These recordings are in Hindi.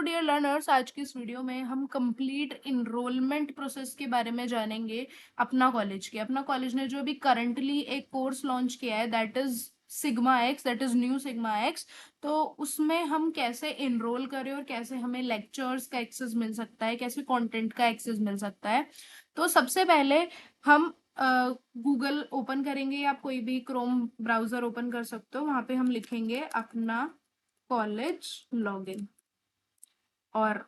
हेलो डियर लर्नर्स, आज की इस वीडियो में हम कंप्लीट इनरोलमेंट प्रोसेस के बारे में जानेंगे। अपना कॉलेज ने जो अभी करंटली एक कोर्स लॉन्च किया है, that is sigma x, that is new sigma x. तो उसमें हम कैसे इनरोल करें और कैसे हमें लेक्चर्स का एक्सेस मिल सकता है, कैसे कंटेंट का एक्सेस मिल सकता है। तो सबसे पहले हम गूगल ओपन करेंगे या आप कोई भी क्रोम ब्राउजर ओपन कर सकते हो। वहां पे हम लिखेंगे अपना कॉलेज लॉगिन और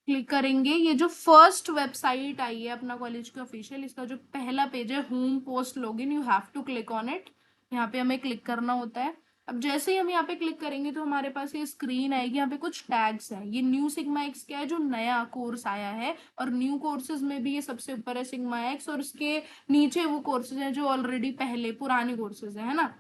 क्लिक करेंगे। ये जो फर्स्ट वेबसाइट आई है अपना कॉलेज के ऑफिशियल, इसका जो पहला पेज है home post login, you have to click on it. यहाँ पे हमें क्लिक करना होता है। अब जैसे ही हम यहाँ पे क्लिक करेंगे तो हमारे पास ये स्क्रीन आएगी। यहाँ पे कुछ टैग्स है। ये न्यू सिग्मा एक्स क्या है, जो नया कोर्स आया है, और न्यू कोर्सेज में भी ये सबसे ऊपर है सिग्मा एक्स, और इसके नीचे वो कोर्सेज हैं जो ऑलरेडी पहले पुराने कोर्सेज है ना।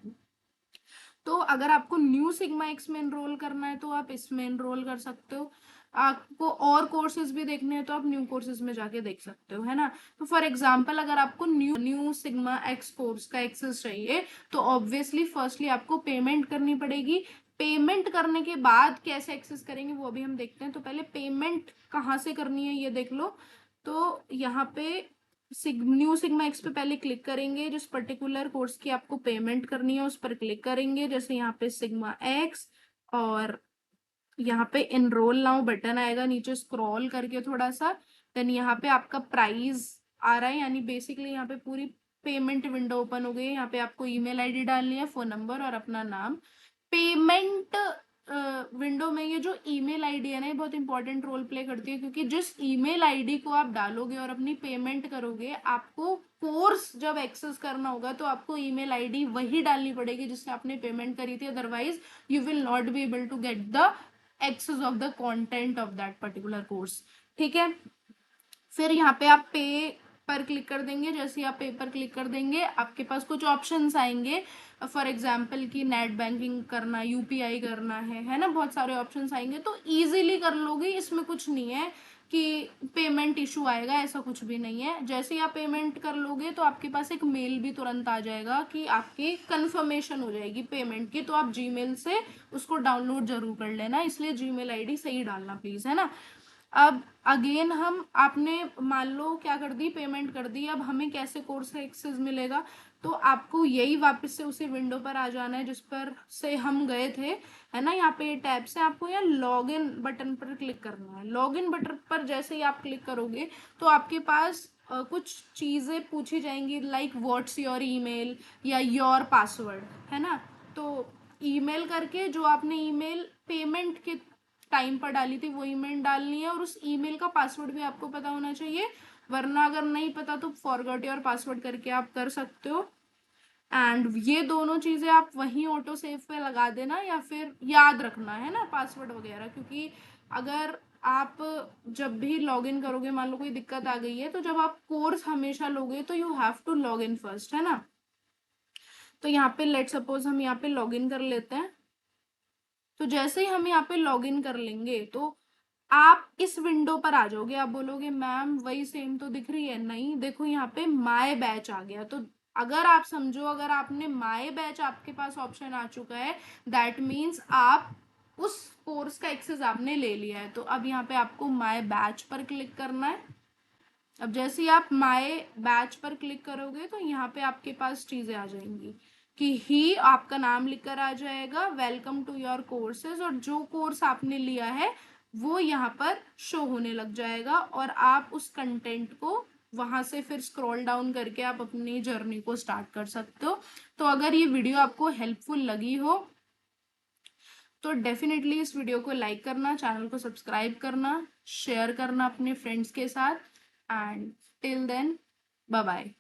तो अगर आपको न्यू सिग्मा एक्स में एनरोल करना है तो आप इसमें एनरोल कर सकते हो। आपको और कोर्सेज भी देखने हैं तो आप न्यू कोर्सेज में जाके देख सकते हो, है ना। तो फॉर एग्जांपल अगर आपको न्यू सिग्मा एक्स कोर्स का एक्सेस चाहिए तो ऑब्वियसली फर्स्टली आपको पेमेंट करनी पड़ेगी। पेमेंट करने के बाद कैसे एक्सेस करेंगे वो भी हम देखते हैं। तो पहले पेमेंट कहाँ से करनी है ये देख लो। तो यहाँ पे न्यू सिग्मा एक्स पे पहले क्लिक करेंगे। जिस पर्टिकुलर कोर्स की आपको पेमेंट करनी है उस पर क्लिक करेंगे, जैसे यहाँ पे सिग्मा एक्स, और यहाँ पे एनरोल नाउ बटन आएगा नीचे स्क्रॉल करके थोड़ा सा। देन यहाँ पे आपका प्राइस आ रहा है, यानी बेसिकली यहाँ पे पूरी पेमेंट विंडो ओपन हो गई है। यहाँ पे आपको ईमेल आईडी डालनी है, फोन नंबर और अपना नाम। पेमेंट विंडो में ये जो ईमेल आईडी है ना, ये बहुत इंपॉर्टेंट रोल प्ले करती है, क्योंकि जिस ईमेल आईडी को आप डालोगे और अपनी पेमेंट करोगे, आपको कोर्स जब एक्सेस करना होगा तो आपको ईमेल आईडी वही डालनी पड़ेगी जिससे आपने पेमेंट करी थी। Otherwise you will not be able to get the access of the content of that particular course. ठीक है। फिर यहाँ पे आप पे पर क्लिक कर देंगे। जैसे ही आप पे पर क्लिक कर देंगे आपके पास कुछ ऑप्शंस आएंगे। फॉर एग्जांपल की नेट बैंकिंग करना, यूपीआई करना है ना, बहुत सारे ऑप्शंस आएंगे। तो इजीली कर लोगे, इसमें कुछ नहीं है कि पेमेंट इशू आएगा, ऐसा कुछ भी नहीं है। जैसे ही आप पेमेंट कर लोगे तो आपके पास एक मेल भी तुरंत आ जाएगा कि आपकी कंफर्मेशन हो जाएगी पेमेंट की। तो आप जीमेल से उसको डाउनलोड जरूर कर लेना, इसलिए जीमेल आईडी सही डालना प्लीज, है ना। अब अगेन हम आपने मान लो क्या कर दी, पेमेंट कर दी। अब हमें कैसे कोर्स का एक्सेस मिलेगा, तो आपको यही वापस से उसी विंडो पर आ जाना है जिस पर से हम गए थे, है ना। यहाँ पे टैब से आपको यहाँ लॉग इन बटन पर क्लिक करना है। लॉग इन बटन पर जैसे ही आप क्लिक करोगे तो आपके पास कुछ चीजें पूछी जाएंगी, लाइक व्हाट्स योर ईमेल या योर पासवर्ड, है ना। तो ईमेल करके जो आपने ईमेल पेमेंट के टाइम पर डाली थी वो ईमेल डालनी है, और उस ईमेल का पासवर्ड भी आपको पता होना चाहिए। वरना अगर नहीं पता तो फॉरगॉट योर पासवर्ड करके आप कर सकते हो। एंड ये दोनों चीजें आप वहीं ऑटो सेव पे लगा देना, या फिर याद रखना, है ना, पासवर्ड वगैरह। क्योंकि अगर आप जब भी लॉग इन करोगे, मान लो कोई दिक्कत आ गई है, तो जब आप कोर्स हमेशा लोगे तो you have to log in first, है ना। तो यहाँ पे लेट सपोज हम यहाँ पे लॉग इन कर लेते हैं। तो जैसे ही हम यहाँ पे लॉग इन कर लेंगे तो आप इस विंडो पर आ जाओगे। आप बोलोगे मैम वही सेम तो दिख रही है, नहीं देखो यहाँ पे माय बैच आ गया। तो अगर आप समझो, अगर आपने माय बैच आपके पास ऑप्शन आ चुका है, दैट मीन्स आप उस कोर्स का एक्सेस आपने ले लिया है। तो अब यहाँ पे आपको माय बैच पर क्लिक करना है। अब जैसे ही आप माय बैच पर क्लिक करोगे तो यहाँ पे आपके पास चीजें आ जाएंगी कि ही आपका नाम लिखकर आ जाएगा, वेलकम टू योर कोर्सेज, और जो कोर्स आपने लिया है वो यहाँ पर शो होने लग जाएगा। और आप उस कंटेंट को वहां से फिर स्क्रॉल डाउन करके आप अपनी जर्नी को स्टार्ट कर सकते हो। तो अगर ये वीडियो आपको हेल्पफुल लगी हो तो डेफिनेटली इस वीडियो को लाइक करना, चैनल को सब्सक्राइब करना, शेयर करना अपने फ्रेंड्स के साथ। And till then, bye bye.